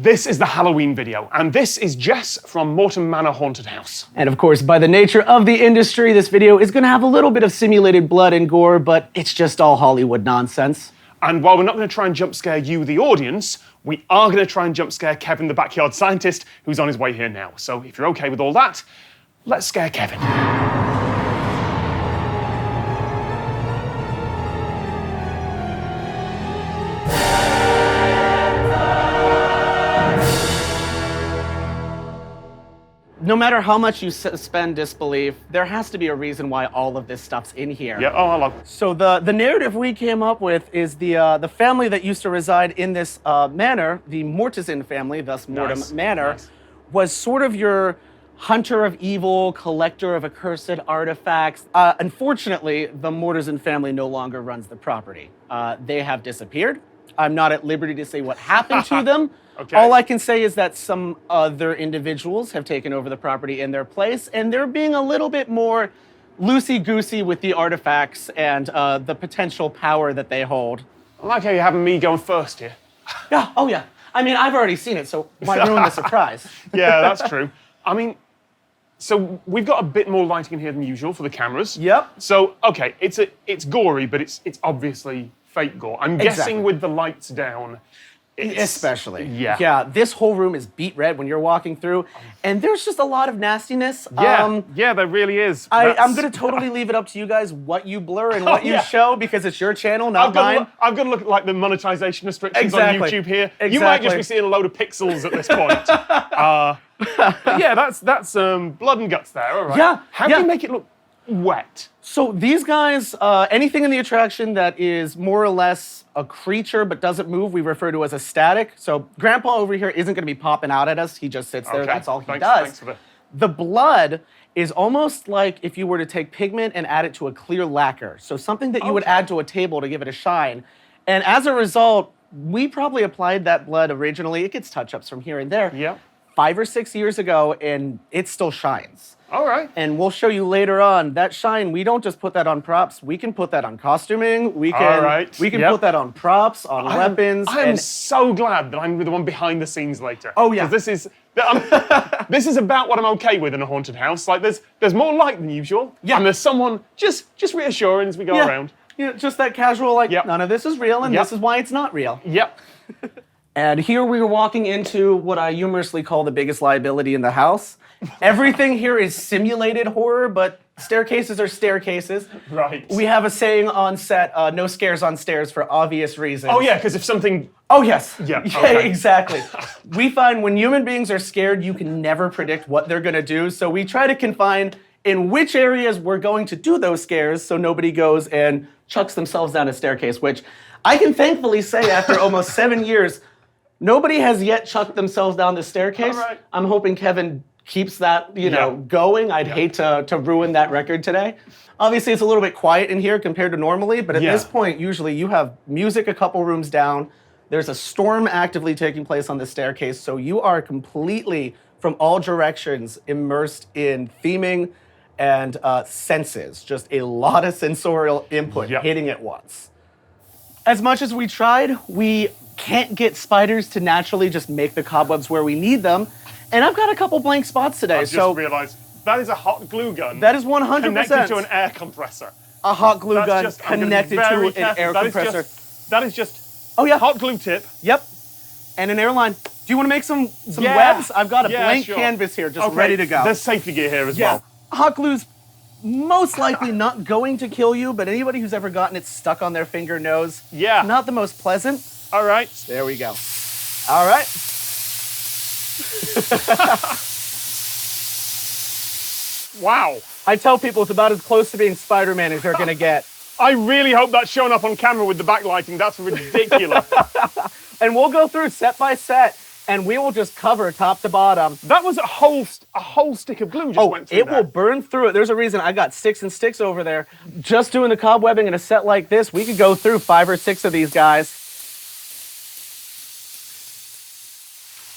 This is the Halloween video, and this is Jess from Morton Manor Haunted House. And of course, by the nature of the industry, this video is going to have a little bit of simulated blood and gore, but it's just all Hollywood nonsense. And while we're not going to try and jump scare you, the audience, we are going to try and jump scare Kevin, the backyard scientist, who's on his way here now. So if you're okay with all that, let's scare Kevin. No matter how much you suspend disbelief, there has to be a reason why all of this stuff's in here. Yeah, oh, hello. So the narrative we came up with is the family that used to reside in this manor, the Mortison family, thus Morton Manor, was sort of your hunter of evil, collector of accursed artifacts. Unfortunately, the Mortison family no longer runs the property. They have disappeared. I'm not at liberty to say what happened to them. Okay. All I can say is that some other individuals have taken over the property in their place, and they're being a little bit more loosey-goosey with the artifacts and the potential power that they hold. I like how you're having me going first here. Yeah, oh yeah. I mean, I've already seen it, so why ruin the surprise? Yeah, that's true. I mean, so we've got a bit more lighting in here than usual for the cameras. Yep. So, okay, it's gory, but it's obviously fake gore. I'm guessing with the lights down, Especially. Yeah. Yeah, this whole room is beet red when you're walking through, and there's just a lot of nastiness. Yeah, yeah, there really is. I'm going to totally leave it up to you guys what you blur and what you show, because it's your channel, not mine. I've got to look at like the monetization restrictions on YouTube here. Exactly. You might just be seeing a load of pixels at this point. But yeah, that's blood and guts there, all right. Yeah. How do you make it look wet? So these guys, anything in the attraction that is more or less a creature but doesn't move, we refer to as a static. So Grandpa over here isn't going to be popping out at us. He just sits there. Okay. That's all he does. Thanks for the blood is almost like if you were to take pigment and add it to a clear lacquer. So something that you would add to a table to give it a shine. And as a result, we probably applied that blood originally. It gets touch-ups from here and there. Yeah. 5 or 6 years ago, and it still shines. All right. And we'll show you later on, that shine, we don't just put that on props, we can put that on costuming, we can put that on props, on weapons. I'm so glad that I'm the one behind the scenes later. Oh yeah. This is about what I'm okay with in a haunted house. Like there's more light than usual. Yeah. And there's someone just reassuring as we go around. Yeah, just that casual, like, none of this is real, and this is why it's not real. Yep. And here we are walking into what I humorously call the biggest liability in the house. Everything here is simulated horror, but staircases are staircases. Right. We have a saying on set, no scares on stairs for obvious reasons. Oh yeah, because if something... Oh yes. Yeah, okay. Exactly. We find when human beings are scared, you can never predict what they're gonna do, so we try to confine in which areas we're going to do those scares so nobody goes and chucks themselves down a staircase, which I can thankfully say after almost 7 years, nobody has yet chucked themselves down the staircase. All right. I'm hoping Kevin keeps that, going. I'd hate to ruin that record today. Obviously, it's a little bit quiet in here compared to normally, but at this point, usually you have music a couple rooms down. There's a storm actively taking place on the staircase, so you are completely, from all directions, immersed in theming and senses. Just a lot of sensorial input hitting at once. As much as we tried, we can't get spiders to naturally just make the cobwebs where we need them. And I've got a couple blank spots today. I just realized that is a hot glue gun. That is 100%. Connected to an air compressor. A hot glue gun connected to an air compressor. That is just hot glue tip. Yep. And an airline. Do you want to make some webs? I've got a blank canvas here just ready to go. There's safety gear here as well. Hot glue's most likely not going to kill you, but anybody who's ever gotten it stuck on their finger knows not the most pleasant. All right. There we go. All right. Wow. I tell people it's about as close to being Spider-Man as they're going to get. I really hope that's showing up on camera with the backlighting. That's ridiculous. And we'll go through set by set, and we will just cover top to bottom. That was a whole stick of glue just went through it will burn through it. There's a reason I got sticks and sticks over there. Just doing the cobwebbing in a set like this, we could go through 5 or 6 of these guys.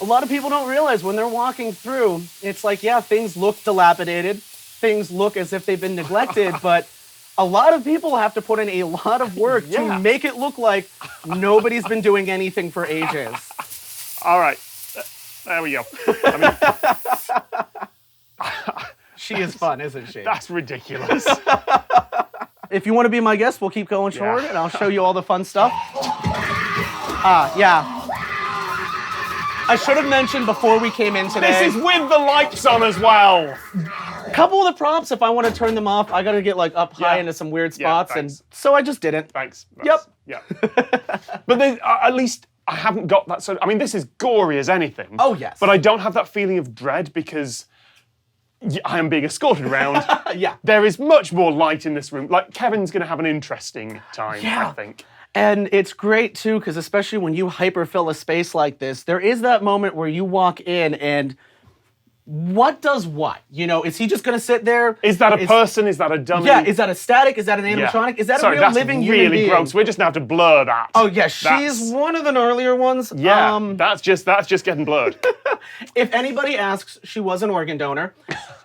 A lot of people don't realize when they're walking through, it's like, things look dilapidated, things look as if they've been neglected, but a lot of people have to put in a lot of work to make it look like nobody's been doing anything for ages. All right. There we go. I mean, She is fun, isn't she? that's ridiculous. If you want to be my guest, we'll keep going forward, and I'll show you all the fun stuff. Yeah. I should have mentioned before we came in today. This is with the lights on as well. A couple of the props, if I want to turn them off, I got to get like up high into some weird spots, and so I just didn't. Thanks. Yep. Yeah. But at least I haven't got that sort of, I mean, this is gory as anything. Oh, yes. But I don't have that feeling of dread because I am being escorted around. Yeah. There is much more light in this room. Like, Kevin's going to have an interesting time, I think. And it's great, too, because especially when you hyperfill a space like this, there is that moment where you walk in and what does what? You know, is he just going to sit there? Is that a person? Is that a dummy? Yeah, is that a static? Is that an animatronic? Is that a real living human being? Really gross. We're just going to have to blur that. Oh, yeah, she's one of the gnarlier ones. Yeah, that's just getting blurred. If anybody asks, she was an organ donor.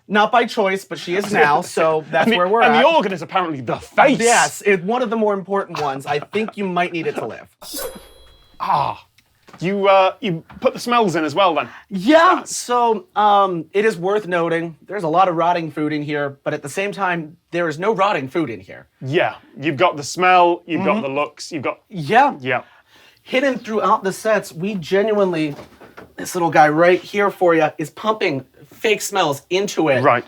Not by choice, but she is now, so that's where we're at. And the organ is apparently the face. Yes, it's one of the more important ones. I think you might need it to live. You put the smells in as well then? Yeah, so it is worth noting, there's a lot of rotting food in here, but at the same time, there is no rotting food in here. Yeah, you've got the smell, you've got the looks, you've got... Yeah. Hidden throughout the sets, we genuinely, this little guy right here for you is pumping fake smells into it. Right.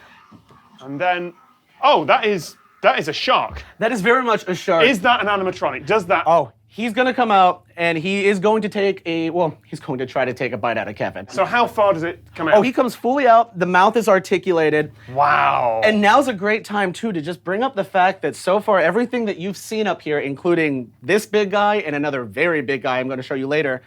And then, that is a shark. That is very much a shark. Is that an animatronic? Does that... Oh, he's going to come out, and he is going to he's going to try to take a bite out of Kevin. So how far does it come out? Oh, he comes fully out. The mouth is articulated. Wow. And now's a great time, too, to just bring up the fact that so far, everything that you've seen up here, including this big guy and another very big guy I'm going to show you later,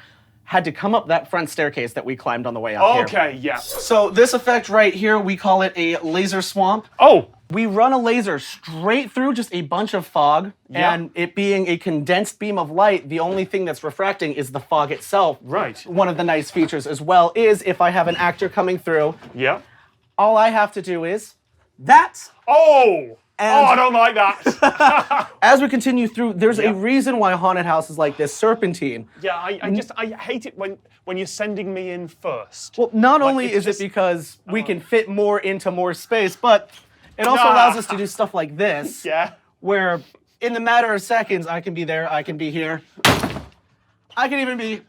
had to come up that front staircase that we climbed on the way up here. Okay, yeah. So this effect right here, we call it a laser swamp. Oh. We run a laser straight through just a bunch of fog, and it being a condensed beam of light, the only thing that's refracting is the fog itself. Right. One of the nice features as well is if I have an actor coming through, all I have to do is that. Oh! I don't like that. As we continue through, there's a reason why haunted houses like this serpentine. Yeah, I hate it when you're sending me in first. Well, not only is it because we can fit more into more space, but it also allows us to do stuff like this. Yeah. Where in the matter of seconds, I can be there, I can be here. I can even be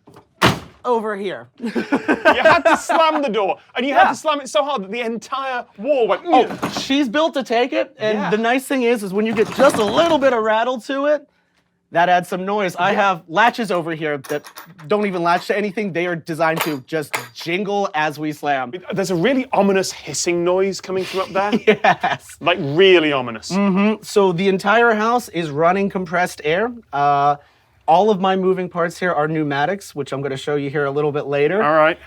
over here. You had to slam the door, and you had to slam it so hard that the entire wall went... Oh, she's built to take it, and the nice thing is when you get just a little bit of rattle to it, that adds some noise. I have latches over here that don't even latch to anything. They are designed to just jingle as we slam. There's a really ominous hissing noise coming from up there. Yes. Like really ominous. So the entire house is running compressed air. All of my moving parts here are pneumatics, which I'm going to show you here a little bit later. All right.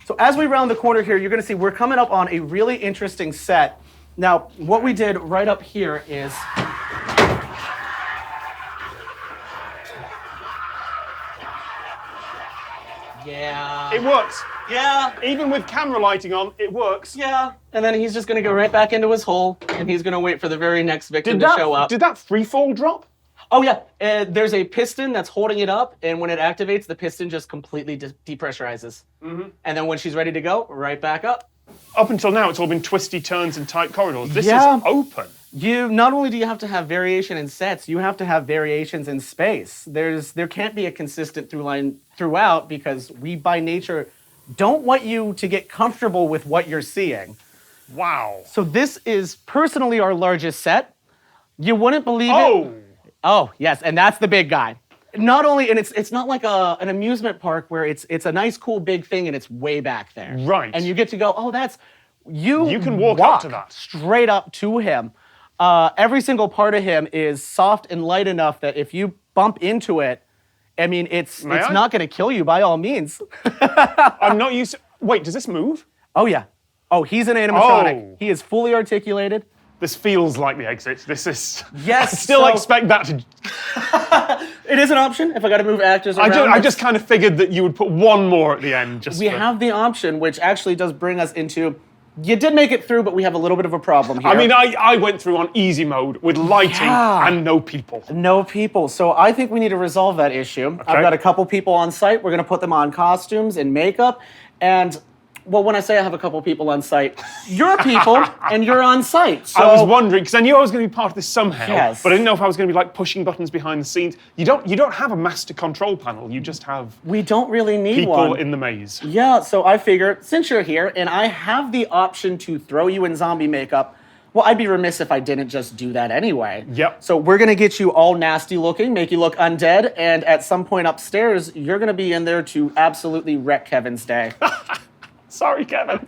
So as we round the corner here, you're going to see we're coming up on a really interesting set. Now, what we did right up here is... Yeah. It works. Yeah. Even with camera lighting on, it works. Yeah. And then he's just going to go right back into his hole, and he's going to wait for the very next victim to show up. Did that free fall drop? Oh, yeah. There's a piston that's holding it up, and when it activates, the piston just completely depressurizes. And then when she's ready to go, right back up. Up until now, it's all been twisty turns and tight corridors. This is open. Not only do you have to have variation in sets, you have to have variations in space. There can't be a consistent through line throughout because we, by nature, don't want you to get comfortable with what you're seeing. Wow. So this is personally our largest set. You wouldn't believe it. Oh, yes, and that's the big guy. Not only, and it's not like an amusement park where it's a nice, cool, big thing and it's way back there. Right. And you get to go, you can walk up to that. Straight up to him. Every single part of him is soft and light enough that if you bump into it, I mean, it's not going to kill you by all means. I'm not used to... Wait, does this move? Oh, yeah. Oh, he's an animatronic. He is fully articulated. This feels like the exit. This is... Yes. I still expect that to... It is an option if I got to move actors around. I just kind of figured that you would put one more at the end. We have the option, which actually does bring us into You did make it through, but we have a little bit of a problem here. I mean, I went through on easy mode with lighting and no people. No people. So I think we need to resolve that issue. Okay. I've got a couple people on site. We're going to put them on costumes and makeup. And, well, when I say I have a couple people on site, you're people and you're on site. So I was wondering, because I knew I was going to be part of this somehow, Yes. but I didn't know if I was going to be like pushing buttons behind the scenes. You don't have a master control panel. You just have we don't really need people one. in the maze. Yeah, so I figure, since you're here and I have the option to throw you in zombie makeup, well, I'd be remiss if I didn't just do that anyway. Yep. So we're gonna get you all nasty looking, make you look undead, and at some point upstairs, you're gonna be in there to absolutely wreck Kevin's day. Sorry, Kevin.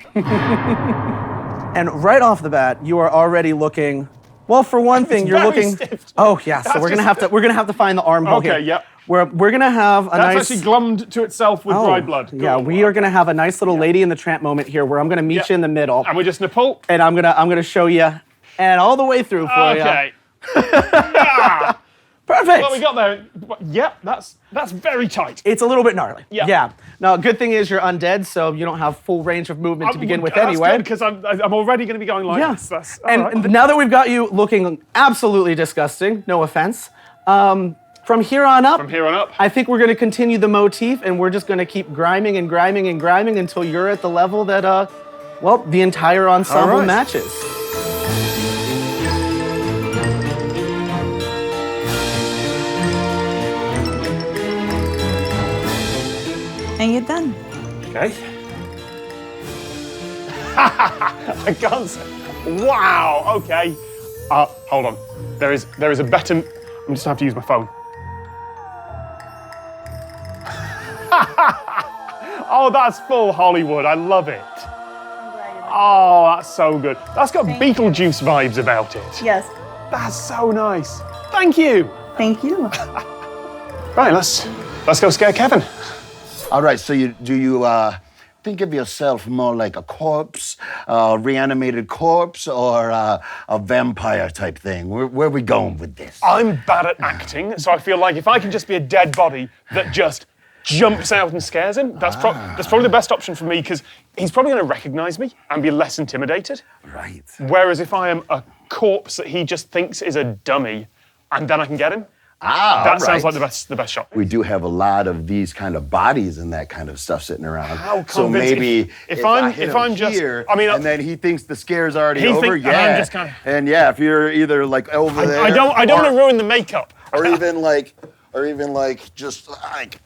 And right off the bat, you are already looking. Well, for one thing, you're very looking. stiff. Oh yeah, so we're gonna have to find the armhole here. Okay, yep. We're gonna have a That's nice. actually glummed to itself with dry blood. Yeah, Good. we are gonna have a nice little Lady in the Tramp moment here, where I'm gonna meet you in the middle, And we're just in a pull. and I'm gonna show you, and all the way through for you. Okay. Yeah. Perfect. Well, we got there. Yep, that's very tight. It's a little bit gnarly. Yeah. Yeah. Now, good thing is you're undead, so you don't have full range of movement to begin with anyway. Because I'm already going to be going like this. That's, all right. And now that we've got you looking absolutely disgusting, no offense, from here on up, I think we're going to continue the motif, and we're just going to keep grinding and grinding and grinding until you're at the level that, well, the entire ensemble matches. And you're done. Okay. I can't say. Wow. Okay. Hold on. There is a better. I'm just gonna have to use my phone. Oh, that's full Hollywood. I love it. Oh, that's so good. That's got Beetlejuice vibes about it. Yes. That's so nice. Thank you. Thank you. Right, let's go scare Kevin. All right, so do you think of yourself more like a corpse, a reanimated corpse, or a vampire type thing? Where are we going with this? I'm bad at acting, so I feel like if I can just be a dead body that just jumps out and scares him, that's probably the best option for me, because he's probably going to recognize me and be less intimidated. Right. Whereas if I am a corpse that he just thinks is a dummy, and then I can get him, that sounds like the best shot. We do have a lot of these kind of bodies and that kind of stuff sitting around. How so convincing. maybe if I'm just here, I mean, and then he thinks the scare's already he over. and I'm just kind of. And yeah, if you're either like over there, I don't want to ruin the makeup. or even like just like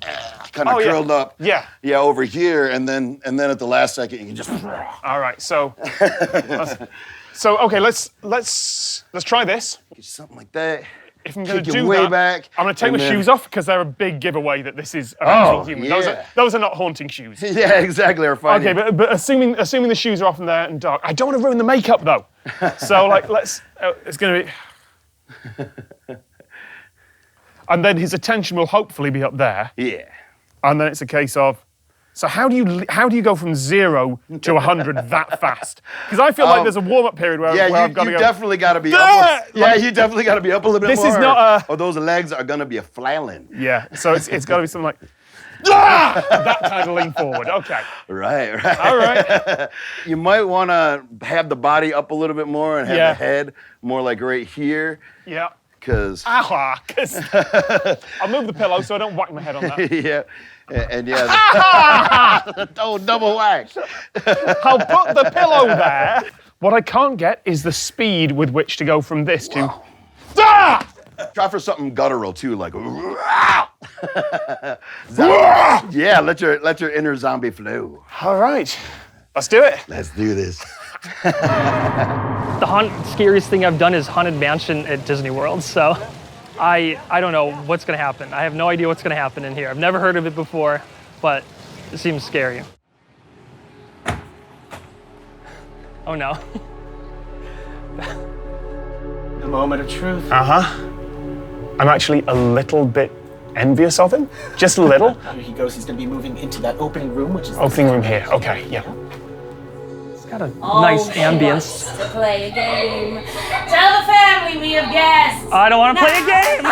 kind of curled up. Yeah. Yeah, over here, and then at the last second you can just. All right, so okay, let's try this. Something like that. If I'm going to Kick your do way that, back, I'm going to take and my then- shoes off because they're a big giveaway that this is an actual human. yeah. Those are not haunting shoes. Yeah, exactly. Or finding. Okay, but assuming the shoes are off and there and dark, I don't want to ruin the makeup though. So like, it's going to be. And then his attention will hopefully be up there. Yeah. And then it's a case of, so how do you go from 0 to 100 that fast? Because I feel like there's a warm-up period where I've got to go. Definitely got to be Ah! up. Yeah, you definitely got to be up a little bit This more. is not or those legs are gonna be a flailing. Yeah, so it's got to be something like that kind of lean forward. Okay. Right. All right. You might want to have the body up a little bit more and have the head more like right here. Yeah. Because. I'll move the pillow so I don't whack my head on that. Yeah. And yeah. Oh, double whack. I'll put the pillow there. What I can't get is the speed with which to go from this to. Ah! Try for something guttural too, like. Yeah, let your inner zombie flow. All right, let's do it. Let's do this. The scariest thing I've done is Haunted Mansion at Disney World, so I don't know what's gonna happen. I have no idea what's gonna happen in here. I've never heard of it before, but it seems scary. Oh no. The moment of truth. I'm actually a little bit envious of him, just a little. Here he goes. He's going to be moving into that opening room, which is Opening room here. Okay, yeah. It's got a nice ambience. To play a game. Tell the family we have guests. I don't want to play a game.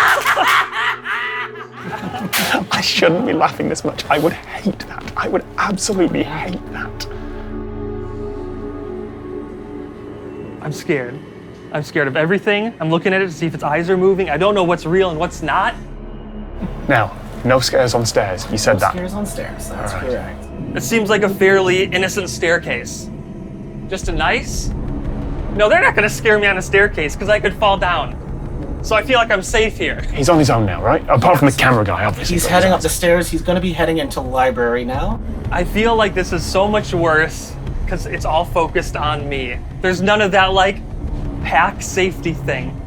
I shouldn't be laughing this much. I would hate that. I would absolutely hate that. I'm scared. I'm scared of everything. I'm looking at it to see if its eyes are moving. I don't know what's real and what's not. Now, no scares on stairs. You said that. Stairs on stairs, that's correct. It seems like a fairly innocent staircase. Just a nice... No, they're not gonna scare me on a staircase because I could fall down. So I feel like I'm safe here. He's on his own now, right? Apart from the camera guy, obviously. He's heading up the stairs. He's going to be heading into the library now. I feel like this is so much worse because it's all focused on me. There's none of that, like, pack safety thing.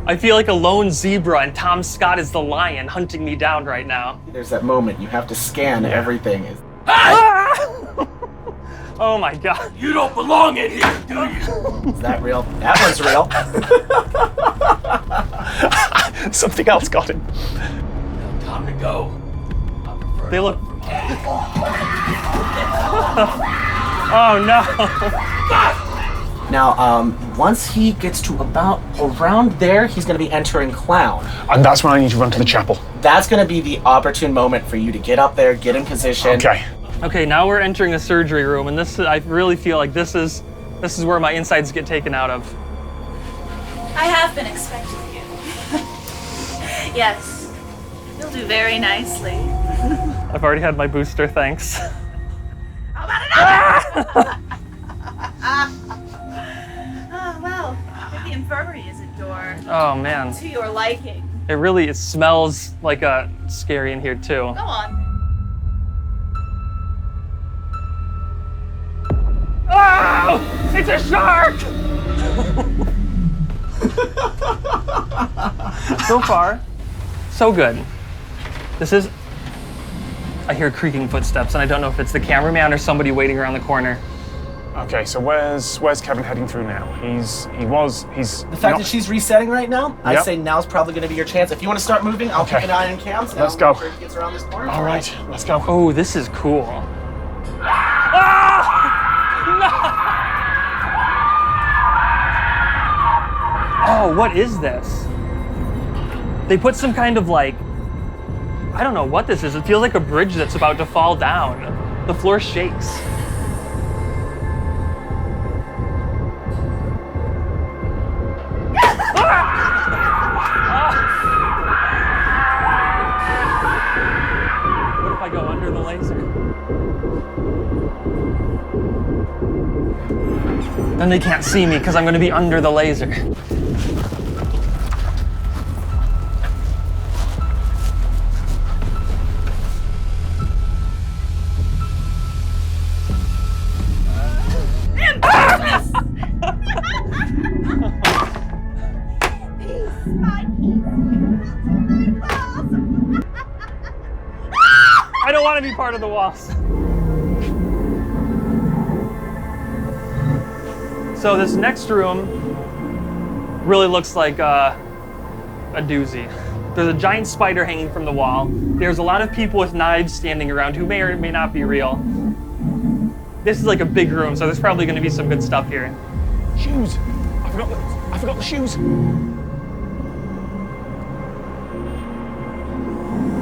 I feel like a lone zebra and Tom Scott is the lion hunting me down right now. There's that moment you have to scan everything. Oh my God. You don't belong in here, do you? Is that real? That one's real. Something else got him. Time to go. They look... Oh no. Now, once he gets to about around there, he's going to be entering clown. And that's when I need to run to the chapel. That's going to be the opportune moment for you to get up there, get in position. Okay. Okay, now we're entering a surgery room, and I really feel like this is where my insides get taken out of. I have been expecting you. Yes, you'll do very nicely. I've already had my booster, thanks. How about another? Oh, well, if the infirmary isn't Oh man, to your liking. it smells like scary in here too. Go on. Oh, it's a shark! So far, so good. I hear creaking footsteps, and I don't know if it's the cameraman or somebody waiting around the corner. Okay, so where's Kevin heading through now? He's The fact that she's resetting right now, I say now's probably going to be your chance. If you want to start moving, I'll keep an eye on cams. Let's go. Make sure he gets around this corner. All right, let's go. Oh, this is cool. Ah! No! Oh, what is this? They put some kind of I don't know what this is. It feels like a bridge that's about to fall down. The floor shakes. What if I go under the laser? Then they can't see me because I'm going to be under the laser. I don't want to be part of the walls. So this next room really looks like a doozy. There's a giant spider hanging from the wall. There's a lot of people with knives standing around who may or may not be real. This is like a big room, so there's probably going to be some good stuff here. Shoes. I forgot the shoes.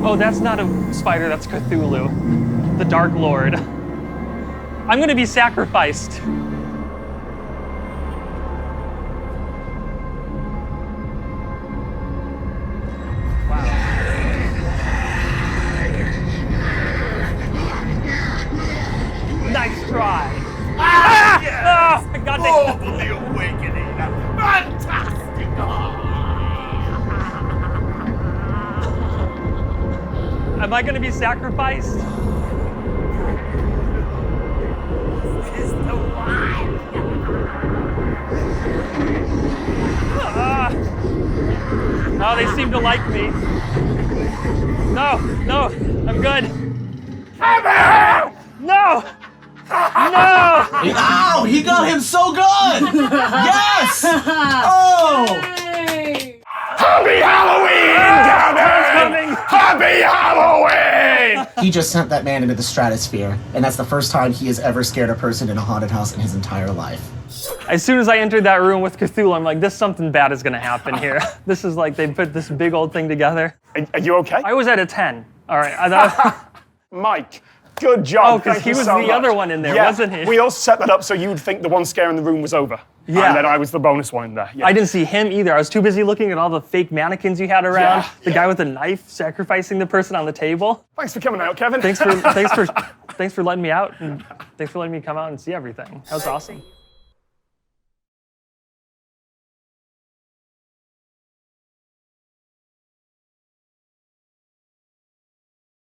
Oh, that's not a spider, that's Cthulhu, the Dark Lord. I'm gonna be sacrificed. Wow. Nice try. Ah! Yes! Oh, God, Oh, the awakening! Fantastic! Am I gonna be sacrificed? Is the wine! Oh, they seem to like me. No, I'm good. No! No! Ow! He got him so good! Yes! Oh! Hey! Happy Halloween, Kevin! Happy Halloween! He just sent that man into the stratosphere, and that's the first time he has ever scared a person in a haunted house in his entire life. As soon as I entered that room with Cthulhu, I'm like, something bad is gonna happen here. This is like they put this big old thing together. Are you okay? I was at a 10. All right. Mike, Good job. Oh, 'cause Thank he you was so the much. other one in there, Yeah, wasn't he? We also set that up so you would think the one scare in the room was over. Yeah. And then I was the bonus one in there. Yeah. I didn't see him either. I was too busy looking at all the fake mannequins you had around. Yeah, The guy with the knife sacrificing the person on the table. Thanks for coming out, Kevin. Thanks for letting me out, and thanks for letting me come out and see everything. That was awesome.